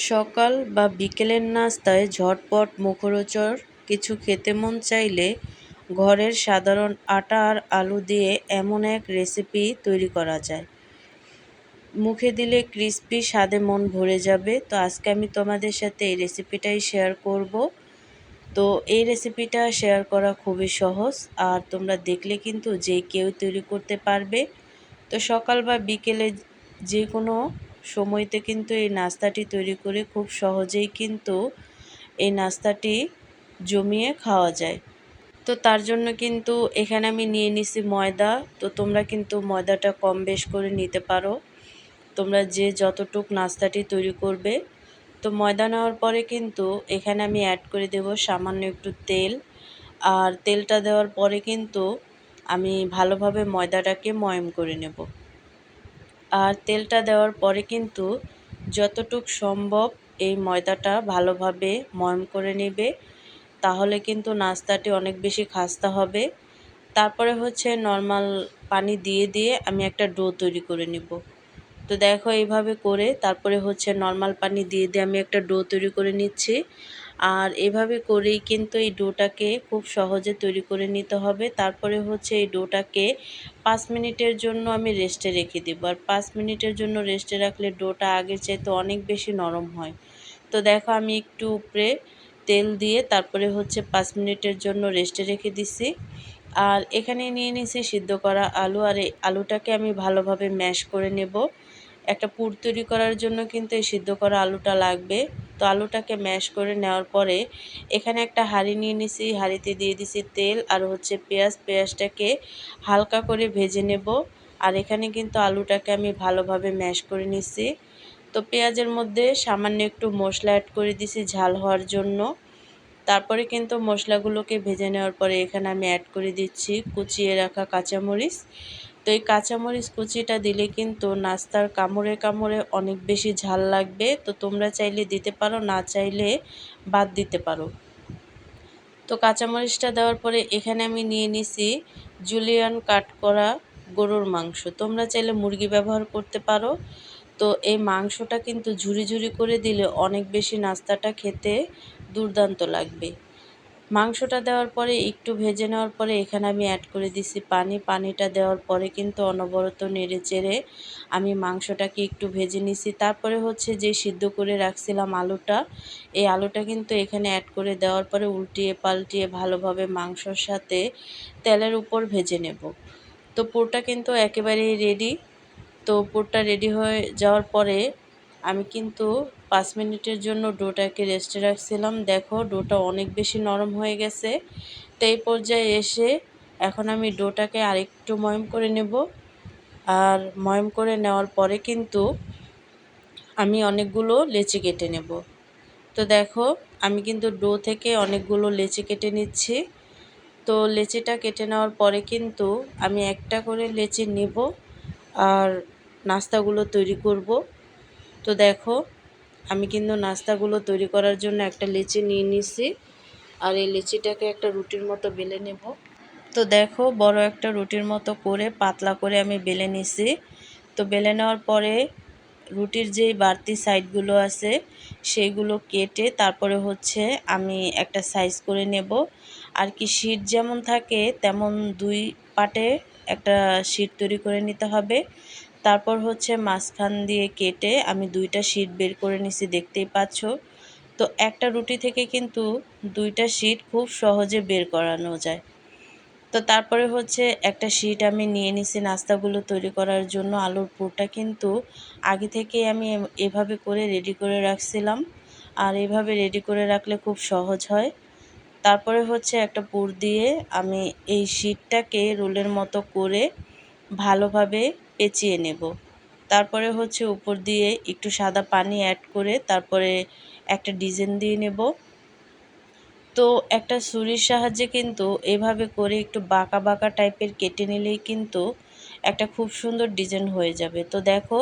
সকাল বা বিকেলের নাস্তায় ঝটপট মুখরোচক কিছু খেতে মন চাইলে ঘরের সাধারণ আটা আর আলু দিয়ে এমন এক রেসিপি তৈরি করা যায়। মুখে দিলে ক্রিস্পি স্বাদে মন ভরে যাবে। তো আজকে আমি তোমাদের সাথে এই রেসিপিটাই শেয়ার করব। তো এই রেসিপিটা শেয়ার করা খুবই সহজ, আর তোমরা দেখলে কিন্তু যে কেউ তৈরি করতে পারবে। তো সকাল বা বিকেলে যে কোনো সময়তে কিন্তু এই নাস্তাটি তৈরি করে খুব সহজেই কিন্তু এই নাস্তাটি জমিয়ে খাওয়া যায়। তো তার জন্য কিন্তু এখানে আমি নিয়ে নিছি ময়দা। তো তোমরা কিন্তু ময়দাটা কম বেশ করে নিতে পারো, তোমরা যে যতটুক নাস্তাটি তৈরি করবে। তো ময়দা নেওয়ার পরে কিন্তু এখানে আমি অ্যাড করে দেব সামান্য একটু তেল। আর তেলটা দেওয়ার পরে কিন্তু আমি ভালোভাবে ময়দাটাকে ময়ম করে নেব। আর তেলটা দেওয়ার পরে কিন্তু যতটুক সম্ভব এই ময়দাটা ভালোভাবে ময়ম করে নেবে, তাহলে কিন্তু নাস্তাটি অনেক বেশি খাস্তা হবে। তারপরে হচ্ছে নর্মাল পানি দিয়ে দিয়ে আমি একটা ডো তৈরি করে নেব। তো দেখো এইভাবে করে তারপরে হচ্ছে নর্মাল পানি দিয়ে দিয়ে আমি একটা ডো তৈরি করে নিচ্ছি। আর এভাবে করেই কিন্তু এই ডোটাকে খুব সহজে তৈরি করে নিতে হবে। তারপরে হচ্ছে এই ডোটাকে 5 মিনিটের জন্য আমি রেস্টে রেখে দেবো। আর 5 মিনিটের জন্য রেস্টে রাখলে ডোটা আগের চাইতে অনেক বেশি নরম হয়। তো দেখো আমি একটু উপরে তেল দিয়ে তারপরে হচ্ছে 5 মিনিটের জন্য রেস্টে রেখে দিছি। আর এখানে নিয়ে নিয়েছি সিদ্ধ করা আলু, আর এই আলুটাকে আমি ভালোভাবে ম্যাশ করে নেব। একটা পুর তৈরি করার জন্য কিন্তু এই সিদ্ধ করা আলুটা লাগবে। তো আলুটাকে ম্যাশ করে নেওয়ার পরে এখানে একটা হাঁড়ি নিয়ে নিছি, হাঁড়িতে দিয়ে দিছি তেল আর হচ্ছে পেঁয়াজটাকে হালকা করে ভেজে নেব। আর এখানে কিন্তু আলুটাকে আমি ভালোভাবে ম্যাশ করে নিছি। তো পেঁয়াজের মধ্যে সামান্য একটু মশলা অ্যাড করে দিছি ঝাল হওয়ার জন্য। তারপরে কিন্তু মশলাগুলোকে ভেজে নেওয়ার পরে এখানে আমি অ্যাড করে দিচ্ছি কুচিয়ে রাখা কাঁচামরিচ। তো এই কাঁচামরিচ কুচিটা দিলে কিন্তু নাস্তার কামড়ে কামড়ে অনেক বেশি ঝাল লাগবে। তো তোমরা চাইলে দিতে পারো, না চাইলে বাদ দিতে পারো। তো কাঁচামরিচটা দেওয়ার পরে এখানে আমি নিয়ে নিছি জুলিয়ান কাট করা গরুর মাংস। তোমরা চাইলে মুরগি ব্যবহার করতে পারো। তো এই মাংসটা কিন্তু ঝুরি ঝুরি করে দিলে অনেক বেশি নাস্তাটা খেতে দুর্দান্ত লাগবে। মাংসটা দেওয়ার পরে একটু ভেজে নেওয়ার পরে এখানে আমি অ্যাড করে দিছি পানি। পানিটা দেওয়ার পরে কিন্তু অনবরত নেড়ে চেড়ে আমি মাংসটাকে একটু ভেজে নিছি। তারপরে হচ্ছে যে সিদ্ধ করে রাখছিলাম আলুটা, এই আলুটা কিন্তু এখানে অ্যাড করে দেওয়ার পরে উল্টিয়ে পাল্টিয়ে ভালোভাবে মাংসর সাথে তেলের উপর ভেজে নেব। তো পুরটা কিন্তু একেবারেই রেডি। তো পুরটা রেডি হয়ে যাওয়ার পরে আমি কিন্তু 5 মিনিটের জন্য ডোটাকে রেস্টে রাখছিলাম। দেখো ডোটা অনেক বেশি নরম হয়ে গেছে। তো এই পর্যায়ে এসে এখন আমি ডোটাকে আরেকটু ময়ম করে নেব। আর ময়ম করে নেওয়ার পরে কিন্তু আমি অনেকগুলো লেচি কেটে নেব। তো দেখো আমি কিন্তু ডো থেকে অনেকগুলো লেচি কেটে নিচ্ছি। তো লেচিটা কেটে নেওয়ার পরে কিন্তু আমি একটা করে লেচি নেব আর নাস্তাগুলো তৈরি করব। তো দেখো আমি কিন্তু নাস্তাগুলো তৈরি করার জন্য একটা লেচি নিয়ে নিছি। আর এই লেচিটাকে একটা রুটির মতো বেলে নেব। তো দেখো বড় একটা রুটির মতো করে পাতলা করে আমি বেলে নিছি। তো বেলে নেওয়ার পরে রুটির যেই বাড়তি সাইডগুলো আছে সেইগুলো কেটে তারপরে হচ্ছে আমি একটা সাইজ করে নেব। আর কি শীট যেমন থাকে তেমন 2 পাটে একটা শীট তৈরি করে নিতে হবে। তারপর হচ্ছে মাঝখান দিয়ে কেটে আমি 2টা শীট বের করে নিছি, দেখতেই পাচ্ছ। তো একটা রুটি থেকে কিন্তু 2টা শীট খুব সহজে বের করানো যায়। তো তারপরে হচ্ছে একটা শীট আমি নিয়ে নিছি নাস্তাগুলো তৈরি করার জন্য। আলুর পুরটা কিন্তু আগে থেকেই আমি এভাবে করে রেডি করে রাখছিলাম। আর এভাবে রেডি করে রাখলে খুব সহজ হয়। তারপরে হচ্ছে একটা পুর দিয়ে আমি এই শীটটাকে রোলের মতো করে ভালোভাবে পেঁচিয়ে নেব। তারপরে হচ্ছে উপর দিয়ে একটু সাদা পানি অ্যাড করে তারপরে একটা ডিজাইন দিয়ে নেব। তো একটা ছুরির সাহায্যে কিন্তু এভাবে করে একটু বাঁকা বাঁকা টাইপের কেটে নিলেই কিন্তু একটা খুব সুন্দর ডিজাইন হয়ে যাবে। তো দেখো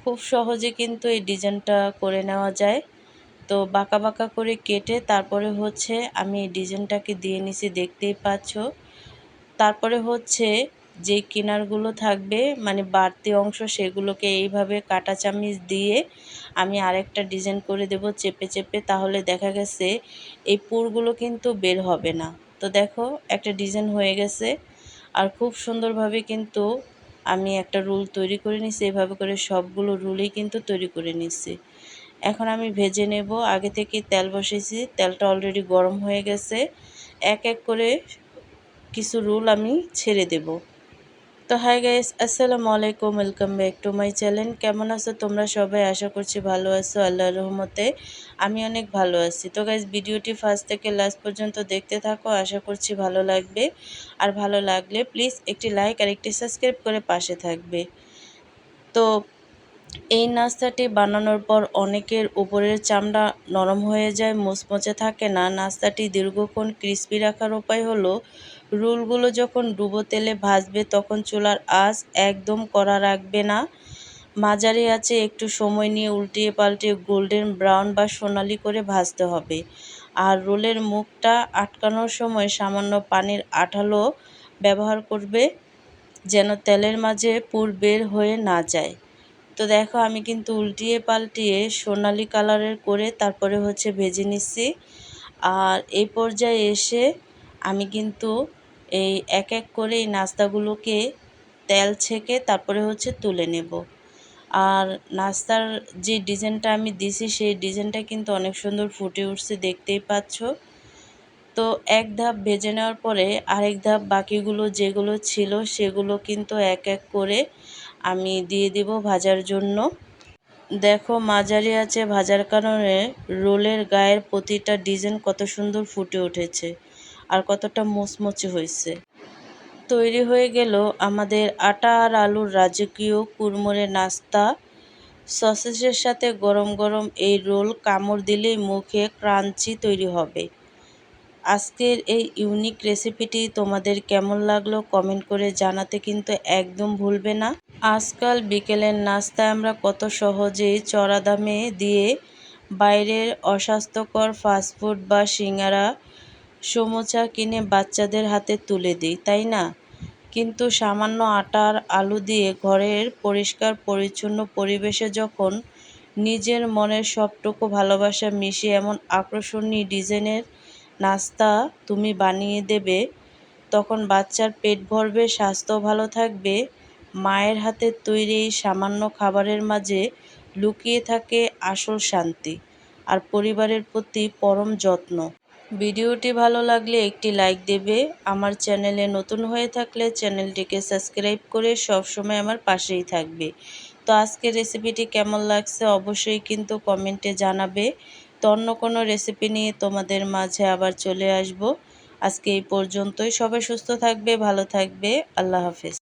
খুব সহজে কিন্তু এই ডিজাইনটা করে নেওয়া যায়। তো বাঁকা বাঁকা করে কেটে তারপরে হচ্ছে আমি এই ডিজাইনটাকে দিয়ে নিছি, দেখতেই পাচ্ছ। তারপরে হচ্ছে যে কিনারগুলো থাকবে মানে বাড়তি অংশ সেগুলোকে এইভাবে কাঁটা চামচ দিয়ে আমি আরেকটা ডিজাইন করে দেব চেপে চেপে, তাহলে দেখা গেছে এই পুরগুলো কিন্তু বের হবে না। তো দেখো একটা ডিজাইন হয়ে গেছে, আর খুব সুন্দরভাবে কিন্তু আমি একটা রোল তৈরি করে নিচ্ছি। এভাবে করে সবগুলো রোলই কিন্তু তৈরি করে নিচ্ছি। এখন আমি ভেজে নেব। আগে থেকে তেল বসিয়েছি, তেলটা অলরেডি গরম হয়ে গেছে। এক এক করে কিছু রোল আমি ছেড়ে দেব। তো হাই গাইস, আসসালামু আলাইকুম, welcome back to my channel. কেমন আছো তোমরা সবাই? আশা করছি ভালো আছো আল্লাহর রহমতে। আমি অনেক ভালো আছি। তো গাইস, ভিডিওটি ফার্স্ট থেকে লাস্ট পর্যন্ত দেখতে থাকো, আশা করছি ভালো লাগবে। আর ভালো লাগলে প্লিজ একটি লাইক আর একটি সাবস্ক্রাইব করে পাশে থাকবে। তো এই নাস্তাটি বানানোর পর অনেকের উপরের চামড়া নরম হয়ে যায়, মুচমুচে থাকে না। নাস্তাটি দীর্ঘক্ষণ ক্রিস্পি রাখার উপায় হলো রোলগুলো যখন ডুবো তেলে ভাজবে তখন চুলার আঁচ একদম কড়া রাখবে না, মাঝারি আঁচে একটু সময় নিয়ে উল্টিয়ে পাল্টিয়ে গোল্ডেন ব্রাউন বা সোনালি করে ভাজতে হবে। আর রোলের মুখটা আটকানোর সময় সামান্য পানির আঠালো ব্যবহার করবে, যেন তেলের মাঝে পুর বের হয়ে না যায়। তো দেখো আমি কিন্তু উল্টিয়ে পাল্টিয়ে সোনালি কালারের করে তারপরে ভেজে নিচ্ছি। আর এই পর্যায়ে এসে আমি কিন্তু এই এক এক করে এই নাস্তাগুলোকে তেল ছেঁকে তারপরে তুলে নেব। আর নাস্তার যে ডিজাইনটা আমি দিছি সেই ডিজাইনটা কিন্তু অনেক সুন্দর ফুটে উঠছে, দেখতেই পাচ্ছ। তো এক ধাপ ভেজে নেওয়ার পরে আরেক ধাপ বাকিগুলো যেগুলো ছিল সেগুলো কিন্তু এক এক করে আমি দিয়ে দেব ভাজার জন্য। দেখো মাঝারি আছে ভাজার কারণে রোলের গায়ের প্রতিটা ডিজাইন কত সুন্দর ফুটে উঠেছে আর কতটা মুচমুচে হয়েছে। তৈরি হয়ে গেল আমাদের আটা আর আলুর রাজকীয় কুড়মুড়ে নাস্তা। সসেসের সাথে গরম গরম এই রোল কামড় দিলেই মুখে ক্রাঞ্চি তৈরি হবে। আজকের এই ইউনিক রেসিপিটি তোমাদের কেমন লাগলো কমেন্ট করে জানাতে কিন্তু একদম ভুলবে না। আজকাল বিকেলের নাস্তায় আমরা কত সহজেই চড়া দামে দিয়ে বাইরের অস্বাস্থ্যকর ফাস্টফুড বা সিঙ্গারা সমোসা কিনে বাচ্চাদের হাতে তুলে দিই, তাই না? কিন্তু সামান্য আটা আর আলু দিয়ে ঘরের পরিষ্কার পরিচ্ছন্ন পরিবেশে যখন নিজের মনের সবটুকু ভালোবাসা মিশিয়ে এমন আকর্ষণীয় ডিজাইনের নাস্তা তুমি বানিয়ে দেবে, তখন বাচ্চার পেট ভরবে, স্বাস্থ্য ভালো থাকবে। মায়ের হাতের তৈরি এই সামান্য খাবারের মাঝে লুকিয়ে থাকে আসল শান্তি আর পরিবারের প্রতি পরম যত্ন। ভিডিওটি ভালো লাগলে একটি লাইক দেবে। আমার চ্যানেলে নতুন হয়ে থাকলে চ্যানেলটিকে সাবস্ক্রাইব করে সবসময় আমার পাশেই থাকবে। তো আজকের রেসিপিটি কেমন লাগছে অবশ্যই কিন্তু কমেন্টে জানাবে। তো অন্য কোনো রেসিপি নিয়ে তোমাদের মাঝে আবার চলে আসব। আজকে এই পর্যন্তই। সবাই সুস্থ থাকবে, ভালো থাকবে। আল্লাহ হাফেজ।